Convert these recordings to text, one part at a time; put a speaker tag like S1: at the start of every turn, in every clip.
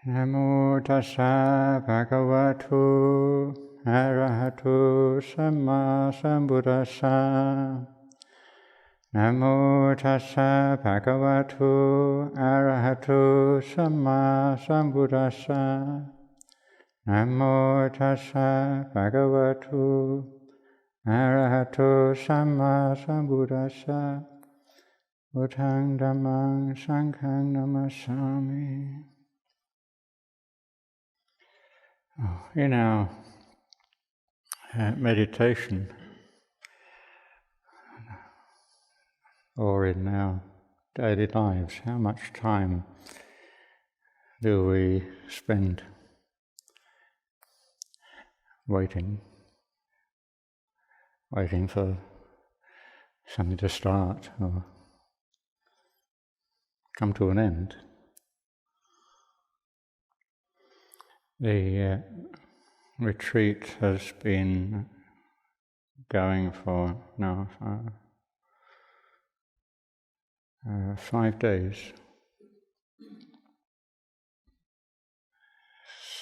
S1: Namo tassa bhagavato arahato samma sambuddhassa. Namo tassa bhagavato arahato samma sambuddhassa. Namo tassa bhagavato arahato samma sambuddhassa. Buddhang dhammang sanghang namasami. In our meditation, or in our daily lives, how much time do we spend waiting for something to start or come to an end? The retreat has been going for now 5 days.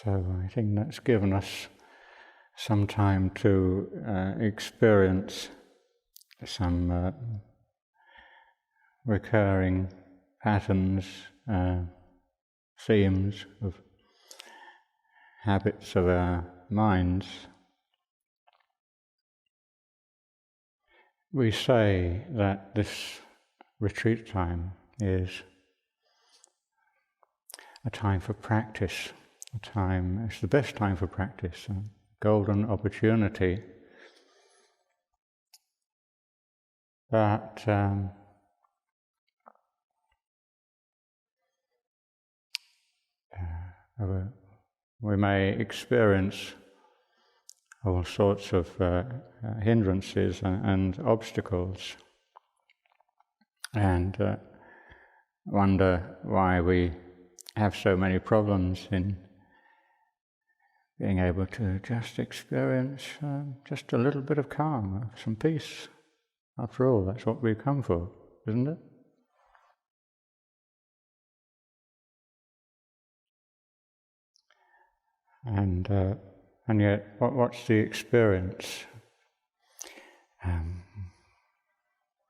S1: So I think that's given us some time to experience some recurring patterns, themes of habits of our minds. We say that this retreat time is a time for practice, it's the best time for practice, a golden opportunity. But we may experience all sorts of hindrances and obstacles, and wonder why we have so many problems in being able to just experience just a little bit of calm, some peace. After all, that's what we've come for, isn't it? And yet, what's the experience?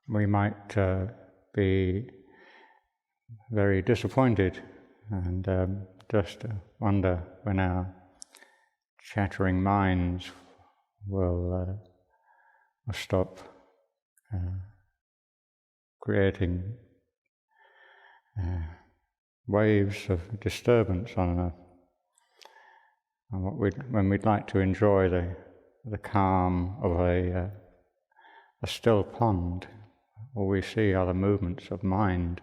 S1: We might be very disappointed and just wonder when our chattering minds will stop creating waves of disturbance on when we'd like to enjoy the calm of a still pond. All we see are the movements of mind.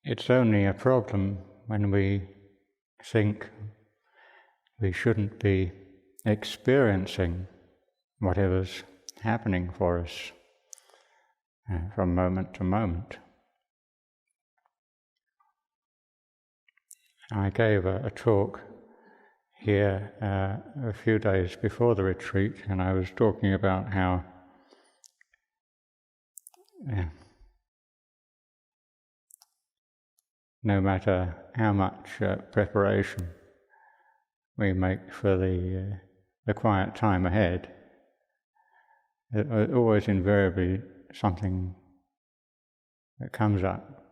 S1: It's only a problem when we think we shouldn't be experiencing whatever's happening for us from moment to moment. I gave a talk here a few days before the retreat, and I was talking about how no matter how much preparation we make for the quiet time ahead, it always invariably something that comes up,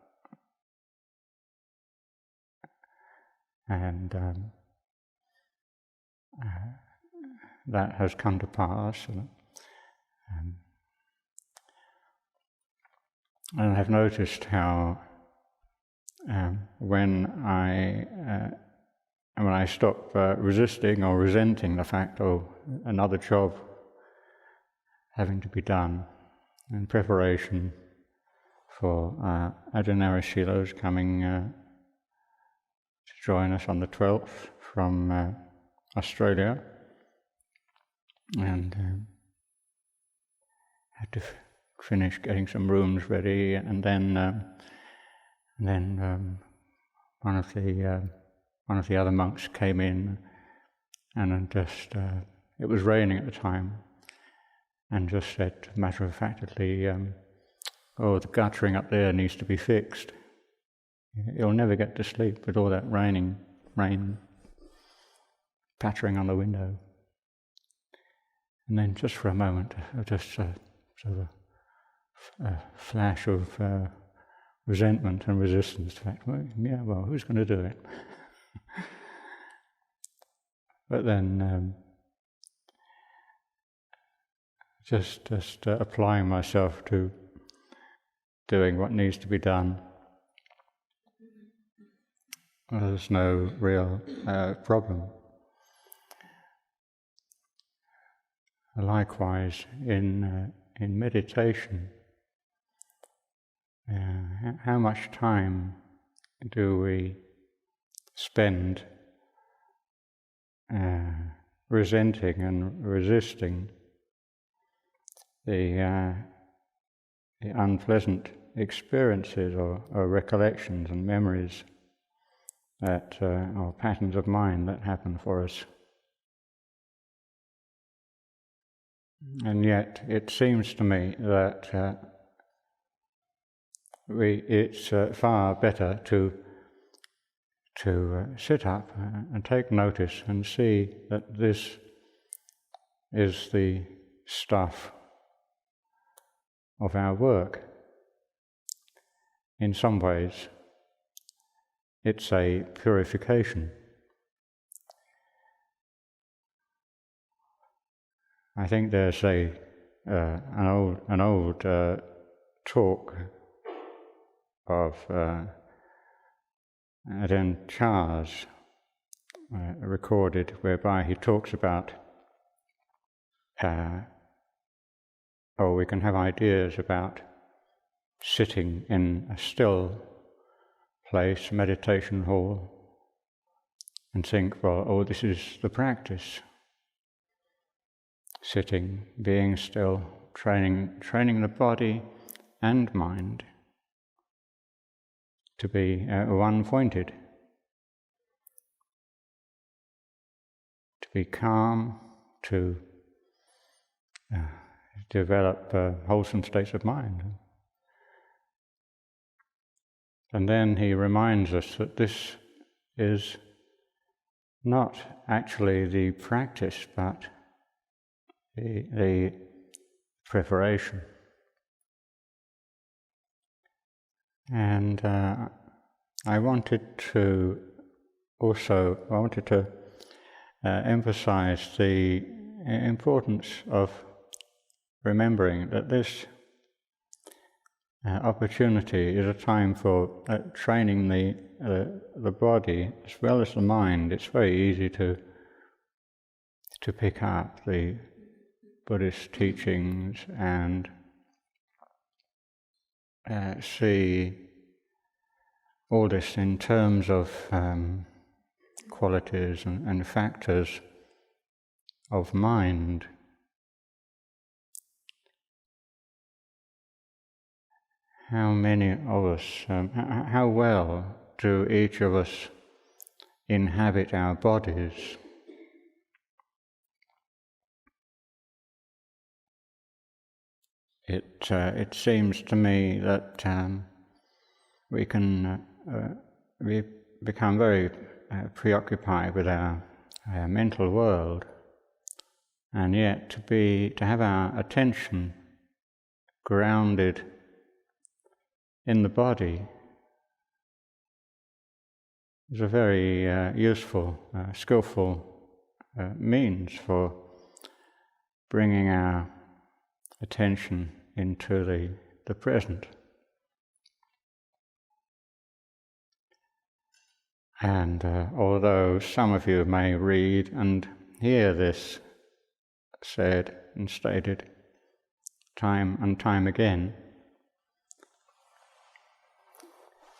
S1: and that has come to pass. And I've noticed how when I stop resisting or resenting the fact of another job having to be done in preparation for Ajahn Gandhasilo's coming to join us on the 12th from Australia, and had to finish getting some rooms ready, and then one of the other monks came in, and just it was raining at the time, and just said matter-of-factly, "Oh, the guttering up there needs to be fixed." You'll never get to sleep with all that rain pattering on the window. And then just for a moment, just sort of a flash of resentment and resistance to that. Well, who's going to do it? But then just applying myself to doing what needs to be done. Well, there's no real problem. Likewise, in meditation, how much time do we spend resenting and resisting the unpleasant experiences or recollections and memories that or patterns of mind that happen for us? And yet, it seems to me that it's far better to sit up and take notice and see that this is the stuff of our work. In some ways, it's a purification. I think there's an old talk of Ajahn Chah's recorded, whereby he talks about we can have ideas about sitting in a still place, meditation hall, and think, well, this is the practice. Sitting, being still, training the body and mind to be one-pointed, to be calm, to develop wholesome states of mind. And then he reminds us that this is not actually the practice, but the preparation. And I wanted to emphasize the importance of remembering that this opportunity is a time for training the body as well as the mind. It's very easy to pick up the Buddhist teachings and see all this in terms of qualities and factors of mind. How many of us, how well do each of us inhabit our bodies? It seems to me that we become very preoccupied with our mental world, and yet to have our attention grounded in the body is a very useful, skillful means for bringing our attention into the present. And although some of you may read and hear this said and stated time and time again,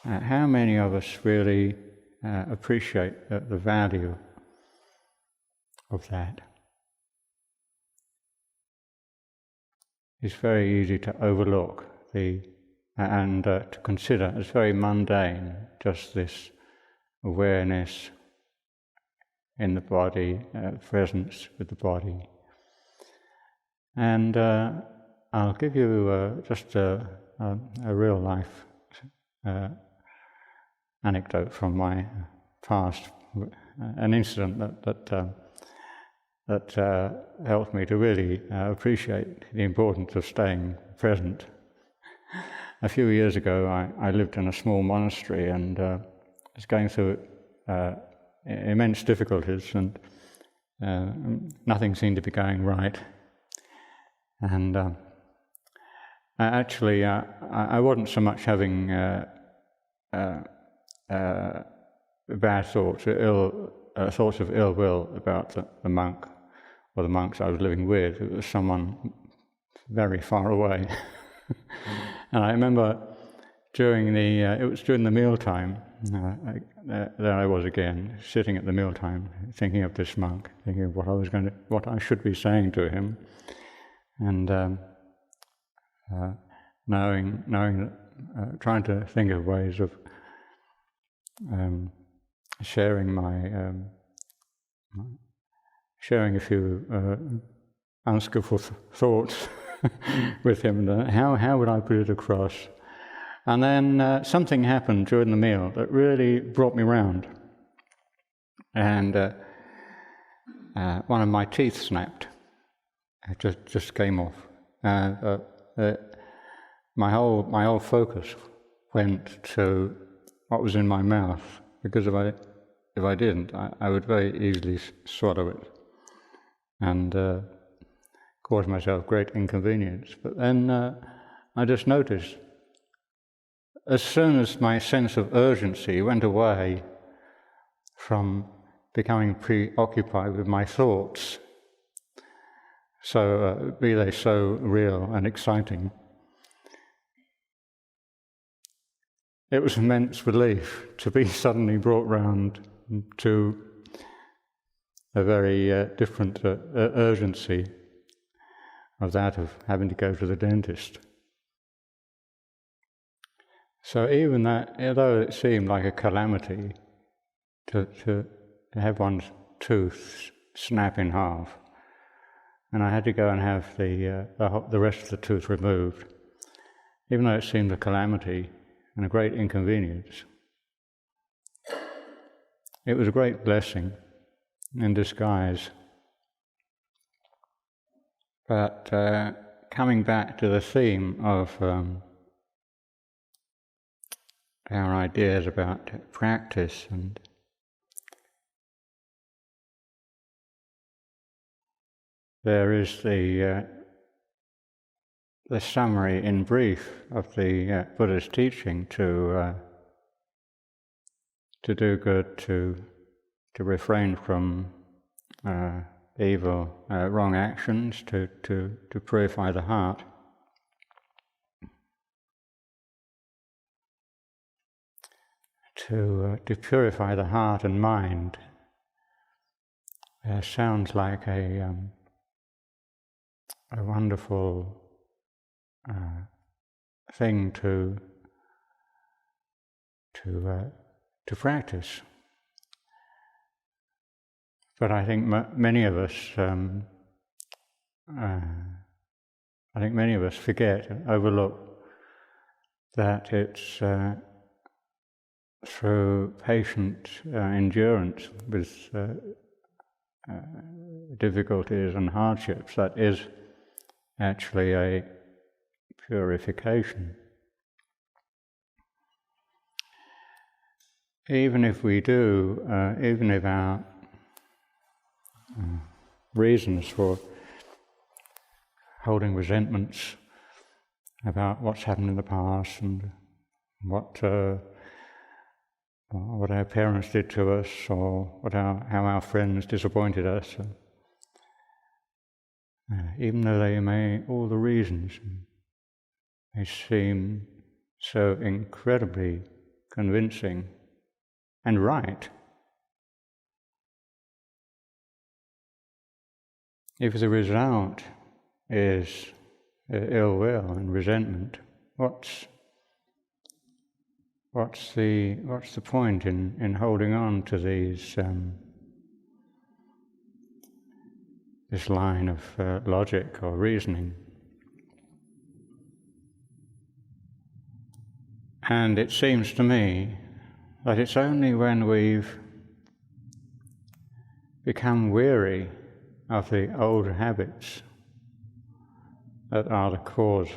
S1: how many of us really appreciate the value of that? It's very easy to overlook and to consider as very mundane, just this awareness in the body, presence with the body. And I'll give you just a real life anecdote from my past, an incident that helped me to really appreciate the importance of staying present. A few years ago, I lived in a small monastery and was going through immense difficulties, and nothing seemed to be going right. And actually, I wasn't so much having bad thoughts, thoughts of ill will about the monk or the monks I was living with. It was someone very far away. And I remember it was during the mealtime, there I was again, sitting at the mealtime, thinking of this monk, thinking of what I should be saying to him, and trying to think of ways of sharing sharing a few unskillful thoughts with him, and how would I put it across? And then something happened during the meal that really brought me round, and one of my teeth snapped. It just came off. My whole focus went to what was in my mouth, because if I didn't, I would very easily swallow it and cause myself great inconvenience. But then I just noticed, as soon as my sense of urgency went away from becoming preoccupied with my thoughts, so be they so real and exciting, it was immense relief to be suddenly brought round to a very different urgency of that of having to go to the dentist. So even that, although it seemed like a calamity to have one's tooth snap in half, and I had to go and have the rest of the tooth removed, even though it seemed a calamity and a great inconvenience, it was a great blessing in disguise. But coming back to the theme of our ideas about practice, and there is the summary in brief of the Buddha's teaching to do good, to refrain from evil, wrong actions, to purify the heart. To purify the heart and mind sounds like a wonderful thing to practice. But I think many of us, forget and overlook that it's through patient endurance with difficulties and hardships that is actually a purification. Even if we do, even if our reasons for holding resentments about what's happened in the past and what our parents did to us, or how our friends disappointed us, even though all the reasons may seem so incredibly convincing and right, if the result is ill will and resentment, what's the point in holding on to these this line of logic or reasoning. And it seems to me that it's only when we've become weary of the old habits that are the cause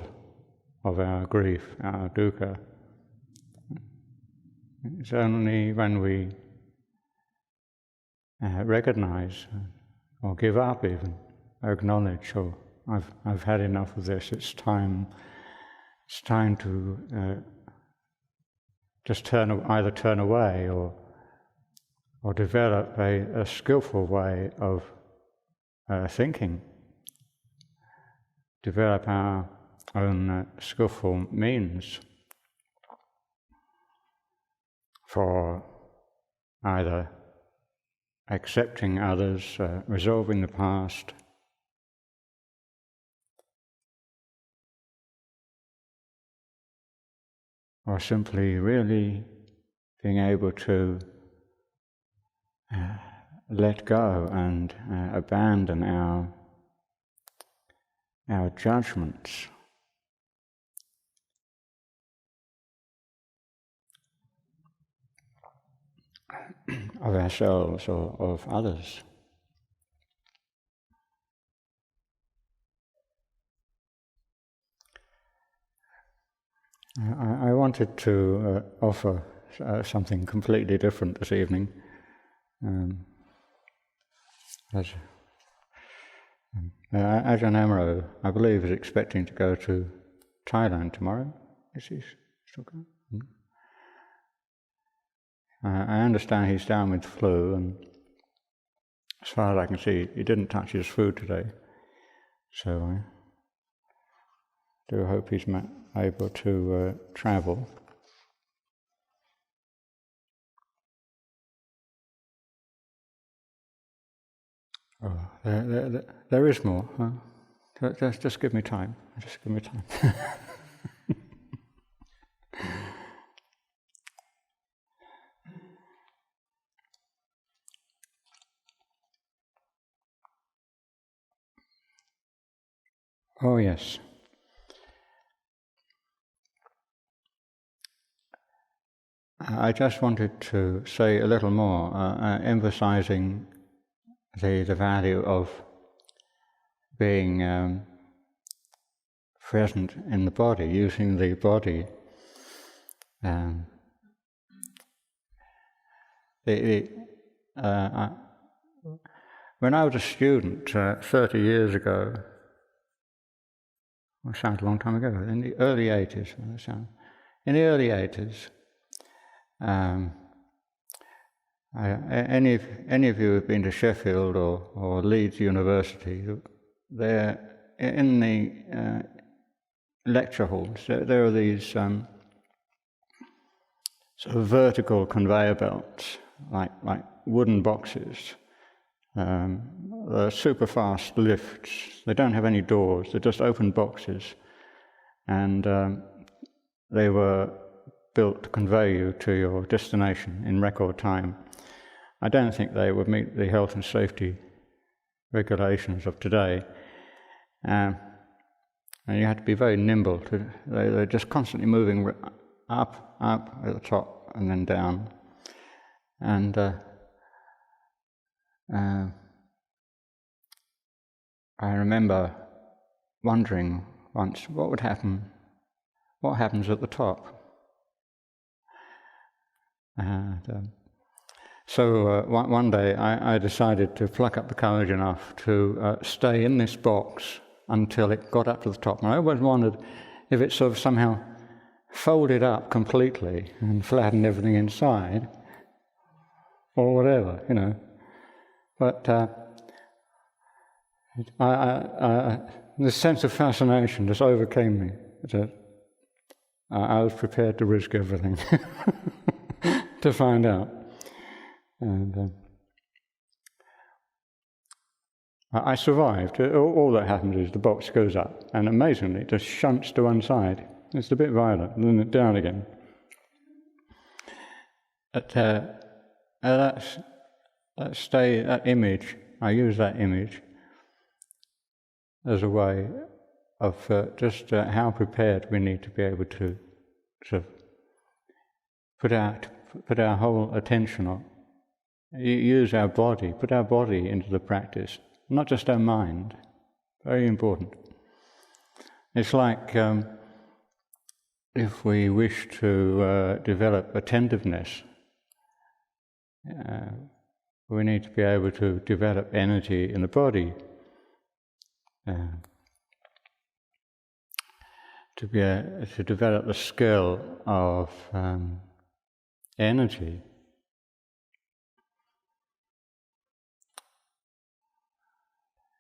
S1: of our grief, our dukkha. It's only when we recognize or give up even, or acknowledge, oh, I've had enough of this, it's time to just either turn away or develop a skillful way of thinking, develop our own skillful means for either accepting others, resolving the past, or simply really being able to let go and abandon our judgments of ourselves or of others. I wanted to offer something completely different this evening. Ajahn Amaro, I believe, is expecting to go to Thailand tomorrow. Is he still going? I understand he's down with flu, and as far as I can see, he didn't touch his food today. So I do hope he's able to travel. Oh, there is more. Just give me time. Just give me time. Oh yes. I just wanted to say a little more, emphasizing the value of being present in the body, using the body. When I was a student 30 years ago, it sounds a long time ago, in the early 80s, any of you who've been to Sheffield or Leeds University, there in the lecture halls, there are these sort of vertical conveyor belts, like wooden boxes. They're super fast lifts. They don't have any doors. They're just open boxes, and they were built to convey you to your destination in record time. I don't think they would meet the health and safety regulations of today, and you had to be very nimble. They're just constantly moving up at the top and then down, and I remember wondering once what would happen. What happens at the top? And so one day I decided to pluck up the courage enough to stay in this box until it got up to the top. And I always wondered if it sort of somehow folded up completely and flattened everything inside, or whatever, you know. But this sense of fascination just overcame me. I was prepared to risk everything to find out. And I survived. All that happens is the box goes up, and amazingly, it just shunts to one side. It's a bit violent, and then it's down again. But that image, I use that image as a way of just how prepared we need to be able to sort of put our whole attention on, use our body, put our body into the practice, not just our mind. Very important. It's like if we wish to develop attentiveness, we need to be able to develop energy in the body, to develop the skill of energy.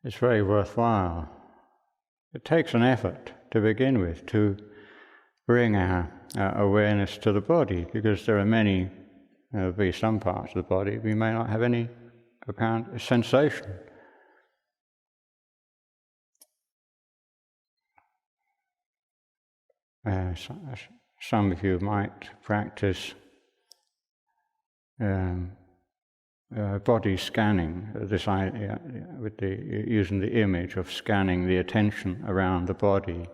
S1: It's very worthwhile. It takes an effort to begin with to bring our awareness to the body, because there are many, there'll be some parts of the body we may not have any apparent sensation. Some of you might practice body scanning, this idea with using the image of scanning the attention around the body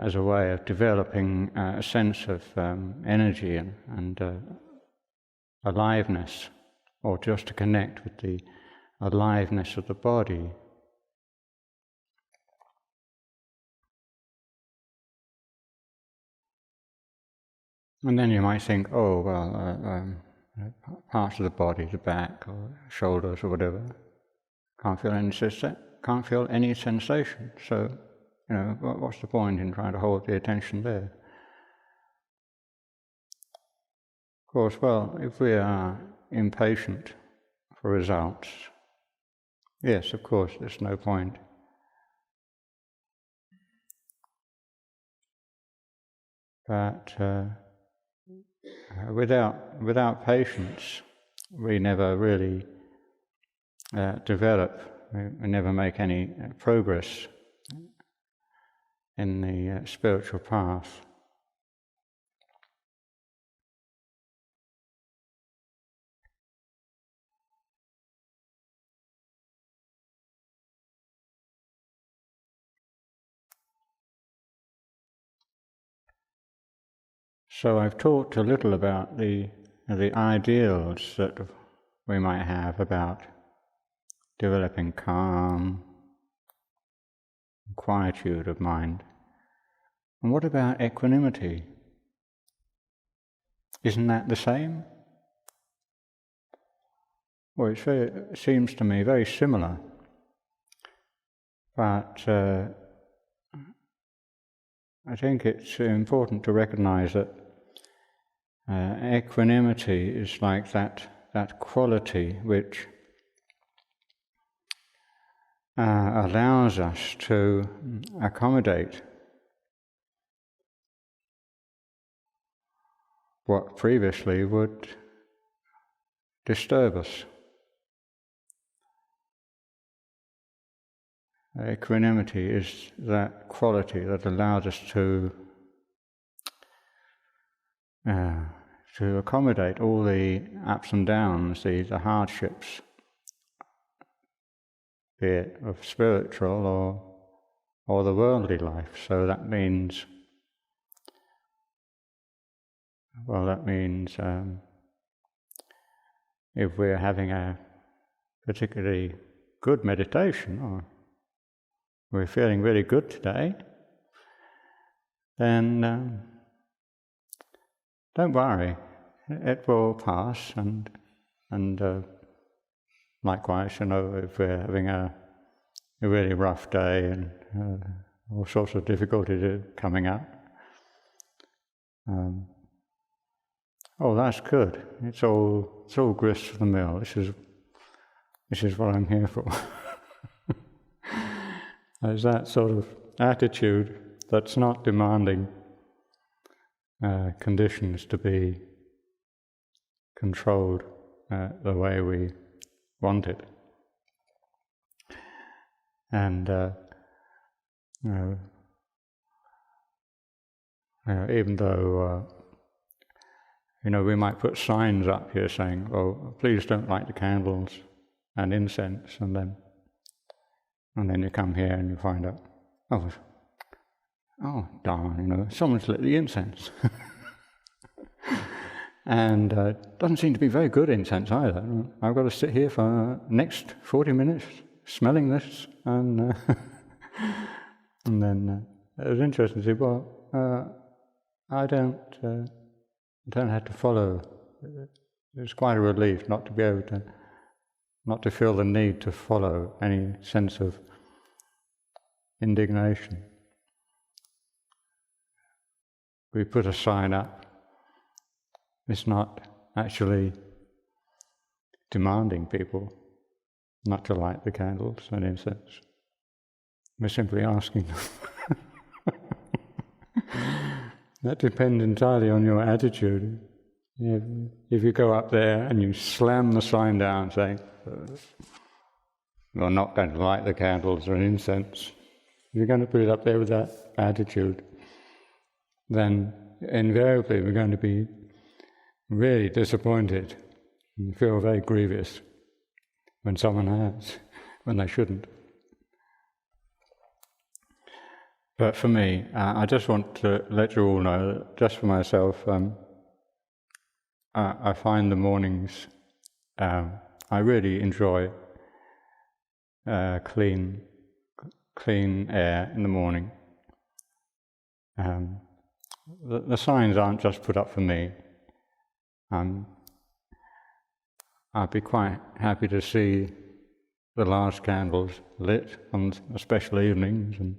S1: as a way of developing a sense of energy and aliveness, or just to connect with the aliveness of the body. And then you might think, oh, well, parts of the body, the back or shoulders or whatever, can't feel any sensation. So, what's the point in trying to hold the attention there? Of course, well, if we are impatient for results, yes, of course, there's no point. But without patience, we never really develop, we never make any progress in the spiritual path. So I've talked a little about the ideals that we might have about developing calm, quietude of mind. And what about equanimity? Isn't that the same? Well, it seems to me very similar, but I think it's important to recognize that equanimity is like that quality which allows us to accommodate what previously would disturb us. Equanimity is that quality that allows us to accommodate all the ups and downs, the hardships, be it of spiritual or the worldly life. So that means, if we're having a particularly good meditation, or we're feeling really good today, then don't worry, it will pass. And likewise, if we're having a really rough day and all sorts of difficulties coming up, that's good. It's all grist for the mill. This is what I'm here for. There's that sort of attitude that's not demanding conditions to be controlled the way we want it. And even though we might put signs up here saying, "Oh, please don't light the candles and incense," and then And then you come here and you find out, oh darn, someone's lit the incense. And it doesn't seem to be very good incense either. I've got to sit here for the next 40 minutes smelling this, and and then it was interesting to see, I don't have to follow. It's quite a relief not to be able to, not to feel the need to follow any sense of indignation. We put a sign up. It's not actually demanding people not to light the candles and incense. We're simply asking them. That depends entirely on your attitude. If you go up there and you slam the sign down saying, you're not going to light the candles or incense, if you're going to put it up there with that attitude, then invariably we're going to be really disappointed and feel very grievous when someone has, when they shouldn't. But for me, I just want to let you all know that just for myself, I find the mornings, I really enjoy clean air in the morning. The signs aren't just put up for me. I'd be quite happy to see the last candles lit on special evenings, and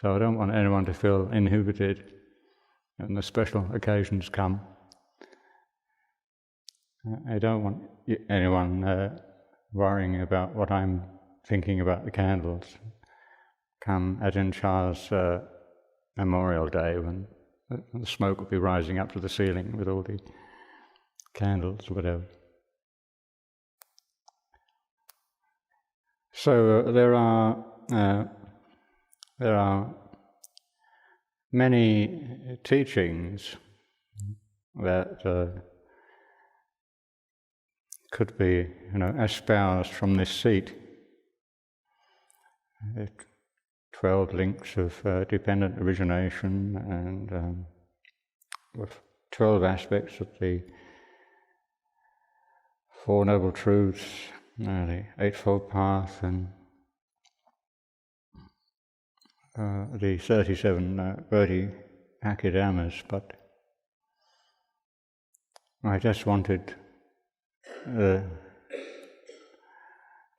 S1: so I don't want anyone to feel inhibited when the special occasions come. I don't want anyone worrying about what I'm thinking about the candles come Ajahn Chah's Memorial Day, when the smoke will be rising up to the ceiling with all the candles or whatever. So there are many teachings that could be, espoused from this seat. 12 links of dependent origination, and with 12 aspects of the Four Noble Truths, the Eightfold Path, and the 37 Bodhipakkhyamas. But I just wanted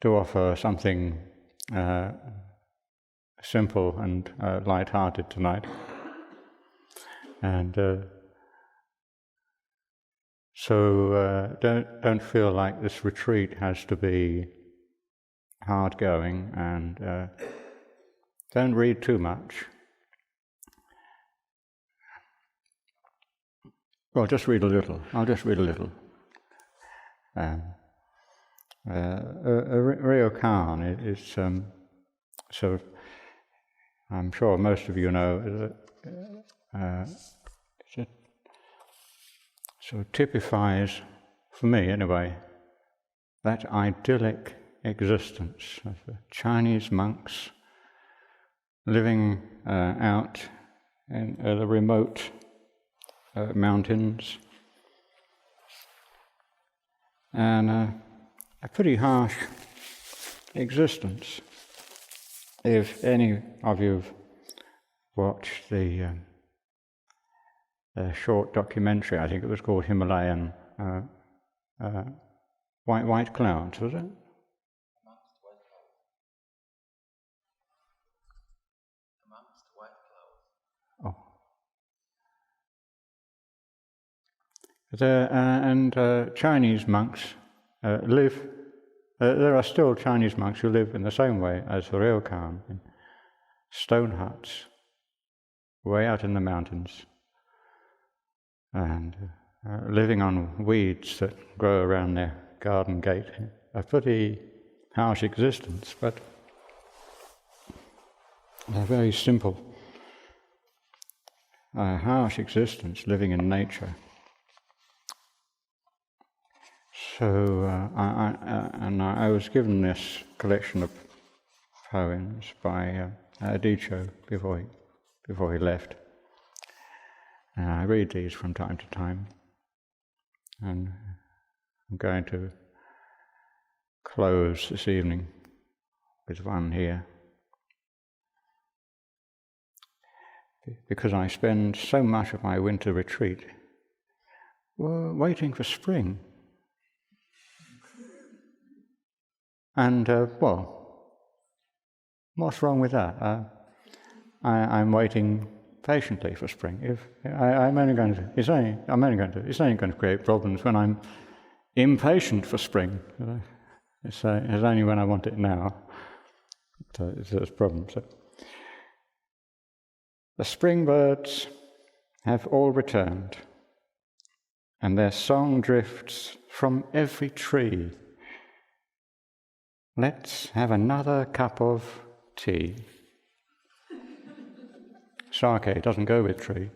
S1: to offer something simple and light-hearted tonight, and so don't feel like this retreat has to be hard-going, and don't read too much. Well, just read a little. I'll just read a little. Ryokan is sort of, I'm sure most of you know, it sort of typifies, for me anyway, that idyllic existence of the Chinese monks living out in the remote mountains, and a pretty harsh existence. If any of you have watched the short documentary, I think it was called Himalayan White Clouds, was it?
S2: Amongst white clouds.
S1: And Chinese monks live. There are still Chinese monks who live in the same way as the Ryokan, in stone huts, way out in the mountains, and living on weeds that grow around their garden gate. A pretty harsh existence, but a very simple, harsh existence, living in nature. So I was given this collection of poems by Adicho before he left. And I read these from time to time, and I'm going to close this evening with one here, because I spend so much of my winter retreat waiting for spring. And, what's wrong with that? I'm waiting patiently for spring. It's only going to create problems when I'm impatient for spring. It's only when I want it now that there's problems. So, the spring birds have all returned, and their song drifts from every tree. Let's have another cup of tea. Sake doesn't go with tree.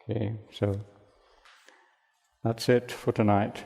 S1: Okay, so that's it for tonight.